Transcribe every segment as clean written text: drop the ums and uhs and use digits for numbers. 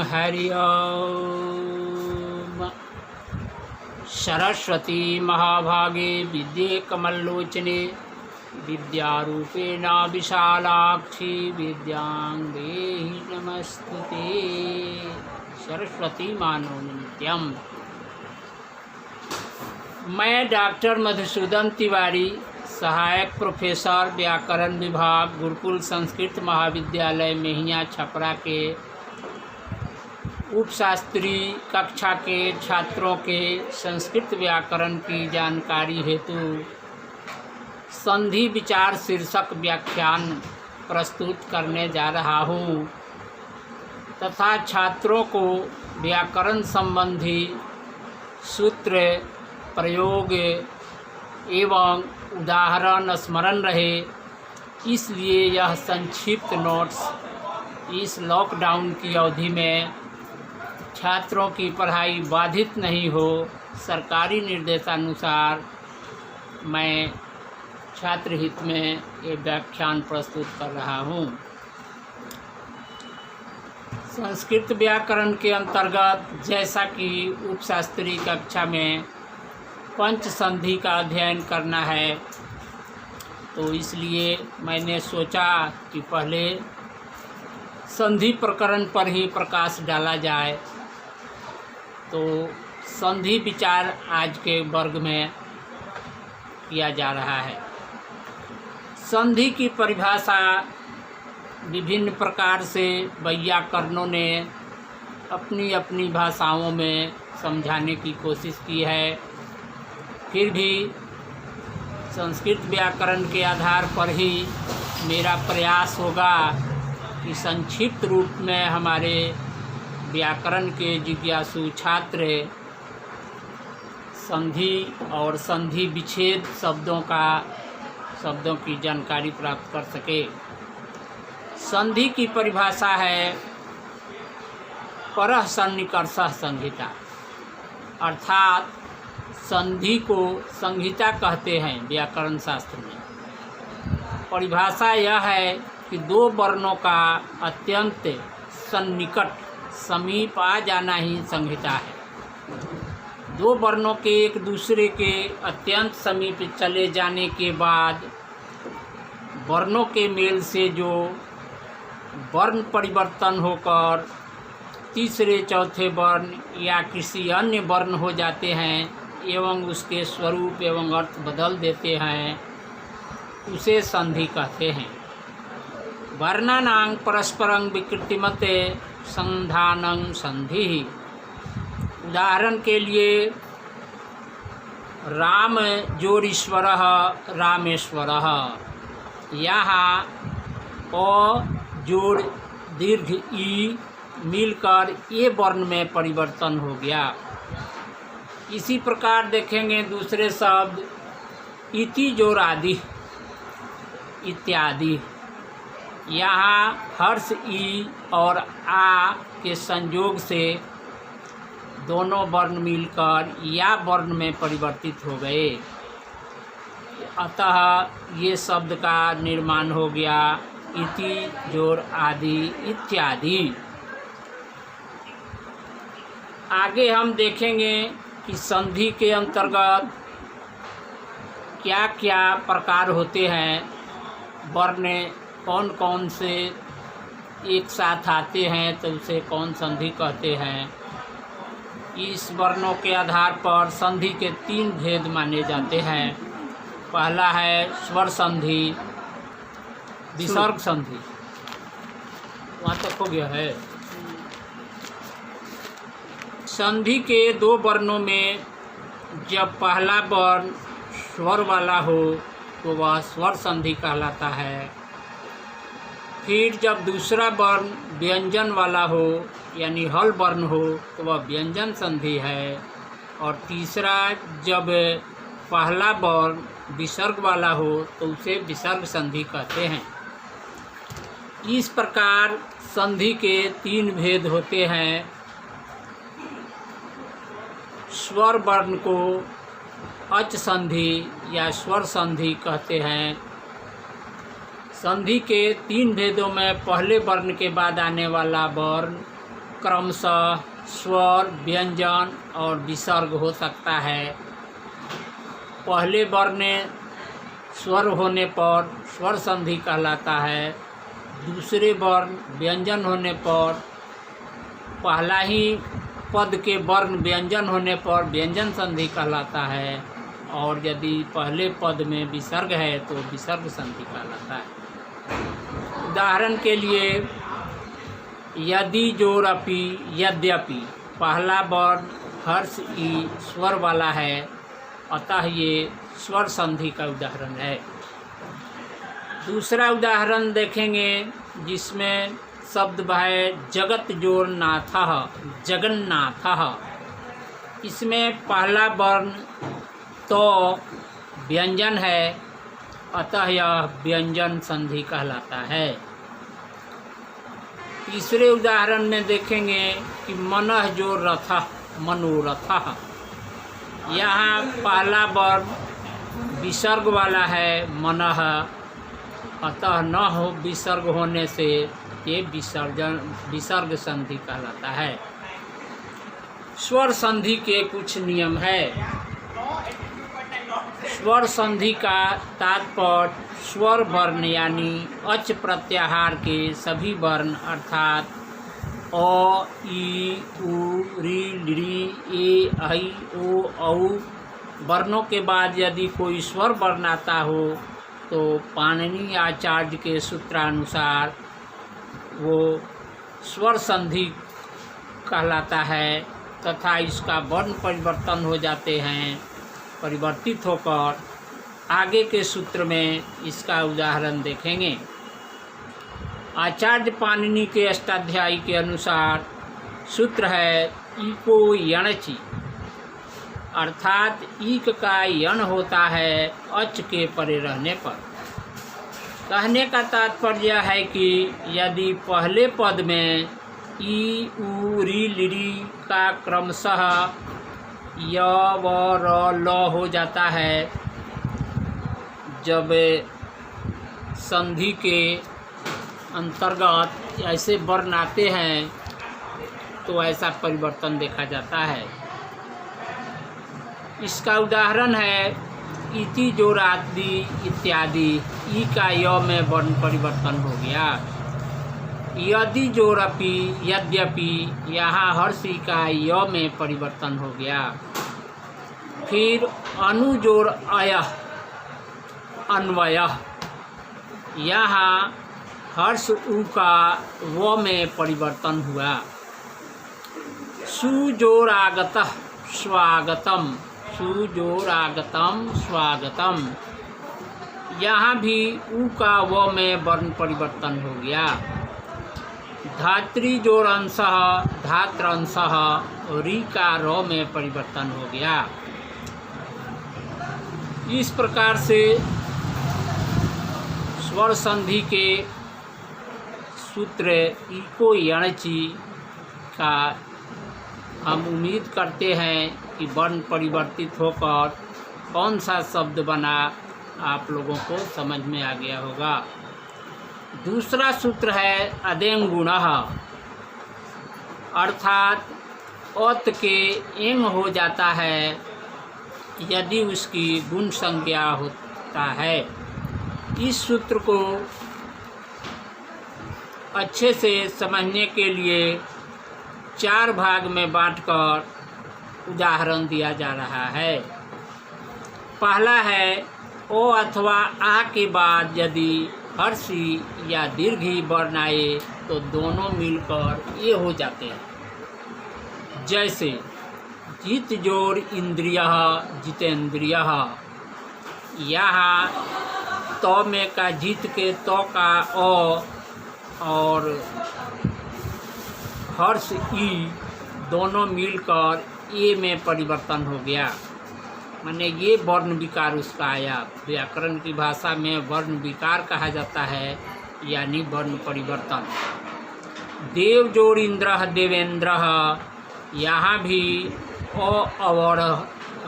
हरि ओम। सरस्वती महाभागे विद्ये कमलोचने विद्यारूपेण विशालाक्षी विद्यां देहि नमस्तुते। सरस्वती मानो नित्यम। मैं डॉक्टर मधुसूदन तिवारी, सहायक प्रोफेसर व्याकरण विभाग, गुरुकुल संस्कृत महाविद्यालय मेहिया छपरा के उपशास्त्री कक्षा के छात्रों के संस्कृत व्याकरण की जानकारी हेतु संधि विचार शीर्षक व्याख्यान प्रस्तुत करने जा रहा हूँ तथा छात्रों को व्याकरण संबंधी सूत्र, प्रयोग एवं उदाहरण स्मरण रहे, इसलिए यह संक्षिप्त नोट्स इस लॉकडाउन की अवधि में छात्रों की पढ़ाई बाधित नहीं हो, सरकारी निर्देशानुसार मैं छात्र हित में ये व्याख्यान प्रस्तुत कर रहा हूँ। संस्कृत व्याकरण के अंतर्गत जैसा कि उपशास्त्री कक्षा में पंच संधि का अध्ययन करना है, तो इसलिए मैंने सोचा कि पहले संधि प्रकरण पर ही प्रकाश डाला जाए। तो संधि विचार आज के वर्ग में किया जा रहा है। संधि की परिभाषा विभिन्न प्रकार से वैयाकरणों ने अपनी अपनी भाषाओं में समझाने की कोशिश की है। फिर भी संस्कृत व्याकरण के आधार पर ही मेरा प्रयास होगा कि संक्षिप्त रूप में हमारे व्याकरण के जिज्ञासु छात्र संधि और संधि विच्छेद शब्दों की जानकारी प्राप्त कर सके। संधि की परिभाषा है परः सन्निकर्षः संहिता, अर्थात संधि को संहिता कहते हैं व्याकरण शास्त्र में। परिभाषा यह है कि दो वर्णों का अत्यंत सन्निकट समीप आ जाना ही संहिता है। दो वर्णों के एक दूसरे के अत्यंत समीप चले जाने के बाद वर्णों के मेल से जो वर्ण परिवर्तन होकर तीसरे चौथे वर्ण या किसी अन्य वर्ण हो जाते हैं एवं उसके स्वरूप एवं अर्थ बदल देते हैं, उसे संधि कहते हैं। वर्णानां परस्परं विकृतिमते संधानं संधि। उदाहरण के लिए राम जोरीश्वरः रामेश्वरः, यहाँ अ जोड़ दीर्घ ई मिलकर ये वर्ण में परिवर्तन हो गया। इसी प्रकार देखेंगे दूसरे शब्द इति जोड़ आदि इत्यादि, यहाँ हर्ष ई और आ के संयोग से दोनों वर्ण मिलकर या वर्ण में परिवर्तित हो गए, अतः ये शब्द का निर्माण हो गया इति जोड़ आदि इत्यादि। आगे हम देखेंगे कि संधि के अंतर्गत क्या क्या प्रकार होते हैं, वर्ण कौन कौन से एक साथ आते हैं तो उसे कौन संधि कहते हैं। इस वर्णों के आधार पर संधि के तीन भेद माने जाते हैं। पहला है स्वर संधि, विसर्ग संधि, वहाँ तक हो गया है। संधि के दो वर्णों में जब पहला वर्ण स्वर वाला हो तो वह स्वर संधि कहलाता है। फिर जब दूसरा वर्ण व्यंजन वाला हो यानी हल वर्ण हो तो वह व्यंजन संधि है। और तीसरा जब पहला वर्ण विसर्ग वाला हो तो उसे विसर्ग संधि कहते हैं। इस प्रकार संधि के तीन भेद होते हैं। स्वर वर्ण को अच संधि या स्वर संधि कहते हैं। संधि के तीन भेदों में पहले वर्ण के बाद आने वाला वर्ण क्रमशः स्वर, व्यंजन और विसर्ग हो सकता है। पहले वर्ण स्वर होने पर स्वर संधि कहलाता है। दूसरे वर्ण व्यंजन होने पर, पहला ही पद के वर्ण व्यंजन होने पर व्यंजन संधि कहलाता है, और यदि पहले पद में विसर्ग है तो विसर्ग संधि कहलाता है। उदाहरण के लिए यदि, जोरपि, यद्यपि, पहला वर्ण हर्ष ई स्वर वाला है, अतः ये स्वर संधि का उदाहरण है। दूसरा उदाहरण देखेंगे जिसमें शब्द है जगत जोर नाथः, जगन्नाथः। इसमें पहला वर्ण तो व्यंजन है, अतः यह व्यंजन संधि कहलाता है। तीसरे उदाहरण में देखेंगे कि मनः जो रथः, मनोरथः। यहाँ पहला वर्ण विसर्ग वाला है मनः, अतः न हो विसर्ग होने से ये विसर्ग संधि कहलाता है। स्वर संधि के कुछ नियम है। स्वर संधि का तात्पर्य स्वर वर्ण यानी अच प्रत्याहार के सभी वर्ण अर्थात अ, ई, उ, री, ली, ए, ऐ, ओ, औ वर्णों के बाद यदि कोई स्वर वर्ण आता हो तो पाणिनि आचार्य के सूत्रानुसार वो स्वर संधि कहलाता है तथा इसका वर्ण परिवर्तन हो जाते हैं। परिवर्तित होकर आगे के सूत्र में इसका उदाहरण देखेंगे। आचार्य पाणिनि के अष्टाध्यायी के अनुसार सूत्र है इको यणचि, अर्थात ईक का यण होता है अच के परे रहने पर। कहने का तात्पर्य है कि यदि पहले पद में ई, उ, री, ली का क्रमशः य, व, र, ल हो जाता है, जब संधि के अंतर्गत ऐसे वर्ण आते हैं तो ऐसा परिवर्तन देखा जाता है। इसका उदाहरण है इति, जोरादि इत्यादि। ई का य में वर्ण परिवर्तन हो गया। यदि, जोरपि, यद्यपि, यहाँ हर्षि का य में परिवर्तन हो गया। फिर अनु, जोर अयः, अन्वयः, यहाँ हर्ष उ का व में परिवर्तन हुआ। सुजोरागतः, स्वागतम, सुजोरागतम, स्वागतम, यहाँ भी उ का व में वर्ण परिवर्तन हो गया। धात्री जोरंशः, धात्रंशः, री का र में परिवर्तन हो गया। इस प्रकार से स्वर संधि के सूत्र इको यणचि का हम उम्मीद करते हैं कि वर्ण परिवर्तित होकर कौन सा शब्द बना आप लोगों को समझ में आ गया होगा। दूसरा सूत्र है अदेंगुणः, अर्थात अत के एंग हो जाता है यदि उसकी गुण संज्ञा होता है। इस सूत्र को अच्छे से समझने के लिए 4 भाग में बांटकर उदाहरण दिया जा रहा है। पहला है ओ अथवा आ के बाद यदि हर्षी या दीर्घी वर्ण आए तो दोनों मिलकर ये हो जाते हैं। जैसे जित, जोर, इंद्रियः, जितेंद्रियः। यहाँ तो में का जित के तो का ओ और हर्ष ई दोनों मिलकर ए में परिवर्तन हो गया, माने ये वर्ण विकार उसका आया। व्याकरण की भाषा में वर्ण विकार कहा जाता है, यानी वर्ण परिवर्तन। देव, जोड़, इंद्र, देवेंद्र, यहाँ भी ओ और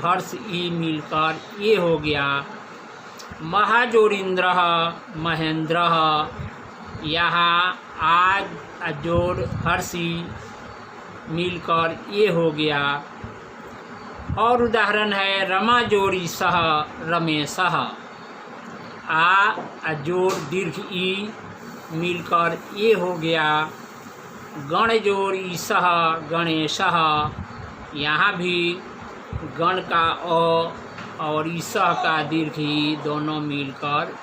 हर्ष ई मिलकर ये हो गया। महाजोड़ींद्र, महेंद्र, यहाँ आज जोड़ हर्षी मिलकर ये हो गया। और उदाहरण है रमा जोड़ी सह रमेशः, आ जोड़ दीर्घ ई मिलकर ये हो गया। गण जोड़ ईसह गणेशः, यहाँ भी गण का अ और ईसह का दीर्घ ई दोनों मिलकर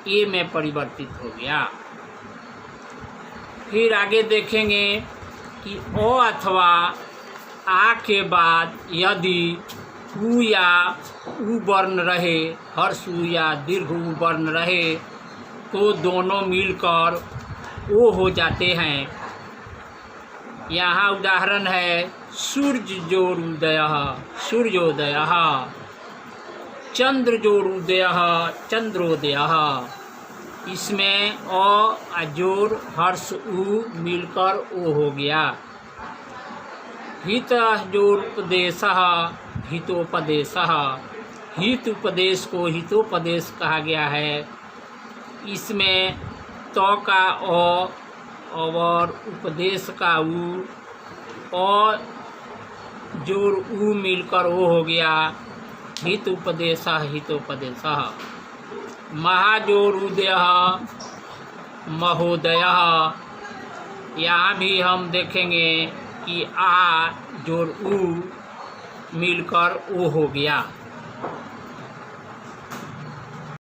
ए में परिवर्तित हो गया। फिर आगे देखेंगे कि ओ अथवा आ के बाद यदि उ या उ वर्ण रहे, हर्ष उ या दीर्घ उ वर्ण रहे, तो दोनों मिलकर ओ हो जाते हैं। यहाँ उदाहरण है सूर्य जोड़ उदयः सूर्योदयः, चंद्र जोड़ उदयः चंद्रोदयः। इसमें अ जोड़ हर्ष उ मिलकर ओ हो गया। हित जोड़ उपदेशः हितोपदेशः, हित उपदेश को हितोपदेश कहा गया है। इसमें तो का अ और उपदेश का उ, अ जोड़ उ मिलकर ओ हो गया। हित उपदेशः हितोपदेशः। महाजोड़ उदयः महोदयः, यहाँ भी हम देखेंगे कि आ जोड़ उ मिलकर ओ हो गया।